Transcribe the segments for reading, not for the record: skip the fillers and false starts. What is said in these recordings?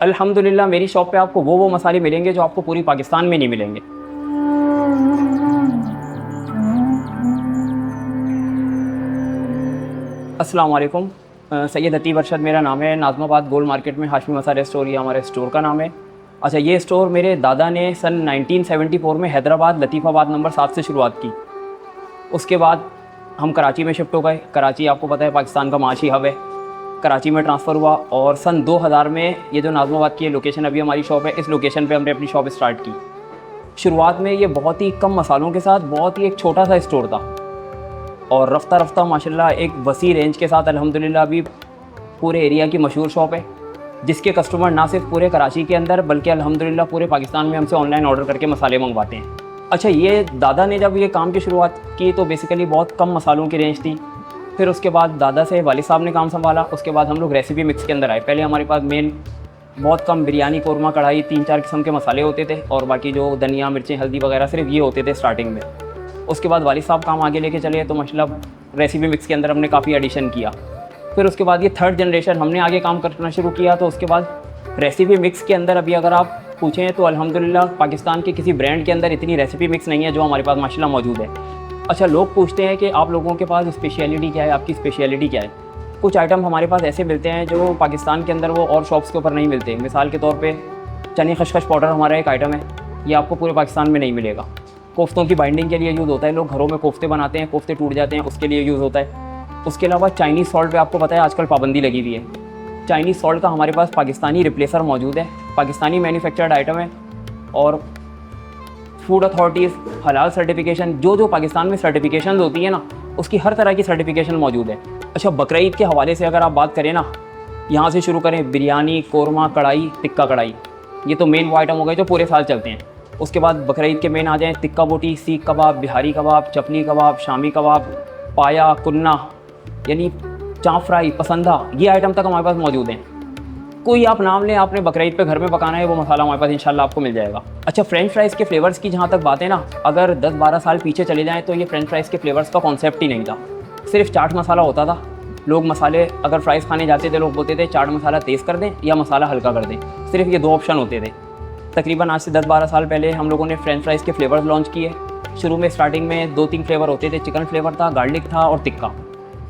अल्हम्दुलिल्लाह मेरी शॉप पे आपको वो मसाले मिलेंगे जो आपको पूरी पाकिस्तान में नहीं मिलेंगे। अस्सलाम वालेकुम। सैयद अतीब अरशद मेरा नाम है। नाज़माबाद गोल मार्केट में हाशमी मसाले स्टोर, ये हमारे स्टोर का नाम है। अच्छा, ये स्टोर मेरे दादा ने सन 1974 में हैदराबाद लतीफ़ाबाद नंबर 7 से शुरुआत की। उसके बाद हम कराची में शिफ्ट हो गए। कराची आपको पता है पाकिस्तान का माशी हब है। कराची में ट्रांसफ़र हुआ और सन 2000 में ये जो नाज़माबाद की लोकेशन अभी हमारी शॉप है, इस लोकेशन पे हमने अपनी शॉप स्टार्ट की। शुरुआत में ये बहुत ही कम मसालों के साथ बहुत ही एक छोटा सा स्टोर था और रफ्ता रफ्ता माशाल्लाह एक वसी रेंज के साथ अल्हम्दुलिल्लाह अभी पूरे एरिया की मशहूर शॉप है, जिसके कस्टमर ना सिर्फ पूरे कराची के अंदर बल्कि अल्हम्दुलिल्लाह पूरे पाकिस्तान में हमसे ऑनलाइन ऑर्डर करके मसाले मंगवाते हैं। अच्छा, ये दादा ने जब ये काम की शुरुआत की तो बेसिकली बहुत कम मसालों की रेंज थी। फिर उसके बाद दादा से वालिद साहब ने काम संभाला। उसके बाद हम लोग रेसिपी मिक्स के अंदर आए। पहले हमारे पास मेन बहुत कम बिरयानी, कौरमा, कढ़ाई, 3-4 किस्म के मसाले होते थे और बाकी जो धनिया, मिर्चें, हल्दी वगैरह सिर्फ ये होते थे स्टार्टिंग में। उसके बाद वालिद साहब काम आगे लेके चले तो माशाल्लाह रेसिपी मिक्स के अंदर हमने काफ़ी एडिशन किया। फिर उसके बाद ये थर्ड जनरेशन हमने आगे काम करना शुरू किया। तो उसके बाद रेसिपी मिक्स के अंदर अभी अगर आप पूछें तो अल्हम्दुलिल्लाह पाकिस्तान के किसी ब्रांड के अंदर इतनी रेसिपी मिक्स नहीं है जो हमारे पास माशाल्लाह मौजूद है। अच्छा, लोग पूछते हैं कि आप लोगों के पास स्पेशलिटी क्या है, आपकी स्पेशलिटी क्या है। कुछ आइटम हमारे पास ऐसे मिलते हैं जो पाकिस्तान के अंदर वो और शॉप्स के ऊपर नहीं मिलते। मिसाल के तौर पे चने खशखश पाउडर हमारा एक आइटम है, ये आपको पूरे पाकिस्तान में नहीं मिलेगा। कोफ्तों की बाइंडिंग के लिए यूज़ होता है, लोग घरों में कोफ्ते बनाते हैं, कोफ्ते टूट जाते हैं, उसके लिए यूज़ होता है। उसके अलावा चाइनीज़ सॉल्ट पे आपको पता है आजकल पाबंदी लगी हुई है। चाइनीज़ सॉल्ट का हमारे पास पाकिस्तानी रिप्लेसर मौजूद है, पाकिस्तानी मैन्युफैक्चर्ड आइटम है और फूड अथॉरिटीज़, हलाल सर्टिफिकेशन, जो पाकिस्तान में सर्टिफिकेशन होती है ना, उसकी हर तरह की सर्टिफिकेशन मौजूद है। अच्छा, बकरा ईद के हवाले से अगर आप बात करें ना, यहाँ से शुरू करें, बिरयानी, कौरमा, कढ़ाई, टिक्का कढ़ाई, ये तो मेन वो आइटम हो गए जो पूरे साल चलते हैं। उसके बाद बकरा ईद के मेन आ जाएँ टिक्का बोटी, सीख कबाब, बिहारी कबाब, चपली कबाब, शामी कबाब, पाया, कुन्ना, यानी चाँप फ्राई, पसंदा, ये आइटम तक हमारे पास मौजूद हैं। कोई आप नाम लें, आपने बकरा ईद पे घर में पकाना है, वो मसाला हमारे पास इंशाल्लाह आपको मिल जाएगा। अच्छा, फ्रेंच फ्राइज़ के फ्लेवर्स की जहाँ तक बात है ना, अगर 10-12 साल पीछे चले जाएँ तो ये फ्रेंच फ्राइज़ के फ्लेवर्स का कॉन्सेप्ट ही नहीं था। सिर्फ चाट मसाला होता था। लोग मसाले अगर फ्राइज़ खाने जाते थे, लोग बोलते थे चाट मसाला तेज़ कर दें या मसाला हल्का कर दें, सिर्फ ये 2 ऑप्शन होते थे। तकरीबन आज से 10-12 साल पहले हम लोगों ने फ्रेंच फ्राइज़ के फ्लेवर्स लॉन्च किए। शुरू में स्टार्टिंग में 2-3 फ्लेवर होते थे, चिकन फ्लेवर था, गार्लिक था और टिक्का।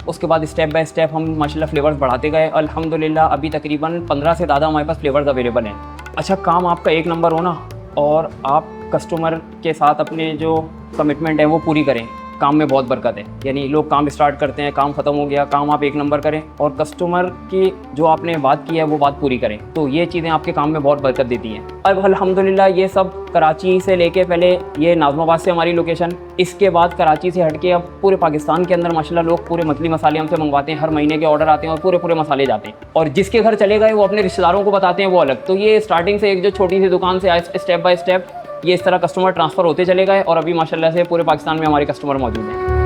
उसके बाद स्टेप बाय स्टेप हम माशाल्लाह फ्लेवर्स बढ़ाते गए। अल्हम्दुलिल्लाह अभी तकरीबन 15 से ज़्यादा हमारे पास फ्लेवर्स अवेलेबल हैं। अच्छा, काम आपका एक नंबर हो ना और आप कस्टमर के साथ अपने जो कमिटमेंट है वो पूरी करें, काम में बहुत बरकत है। यानी लोग काम स्टार्ट करते हैं, काम ख़त्म हो गया, काम आप एक नंबर करें और कस्टमर की जो आपने बात की है वो बात पूरी करें, तो ये चीज़ें आपके काम में बहुत बरकत देती हैं। अब अल्हम्दुलिल्लाह ये सब कराची से लेके पहले ये नाज़माबाद से हमारी लोकेशन, इसके बाद कराची से हट के अब पूरे पाकिस्तान के अंदर माशाल्लाह लोग पूरे मछली मसाले हमसे मंगवाते हैं। हर महीने के ऑर्डर आते हैं और पूरे मसाले जाते हैं और जिसके घर चले गए वो अपने रिश्तेदारों को बताते हैं, वो अलग। तो ये स्टार्टिंग से एक जो छोटी सी दुकान से स्टेप बाय स्टेप ये इस तरह कस्टमर ट्रांसफ़र होते चले गए और अभी माशाल्लाह से पूरे पाकिस्तान में हमारे कस्टमर मौजूद हैं।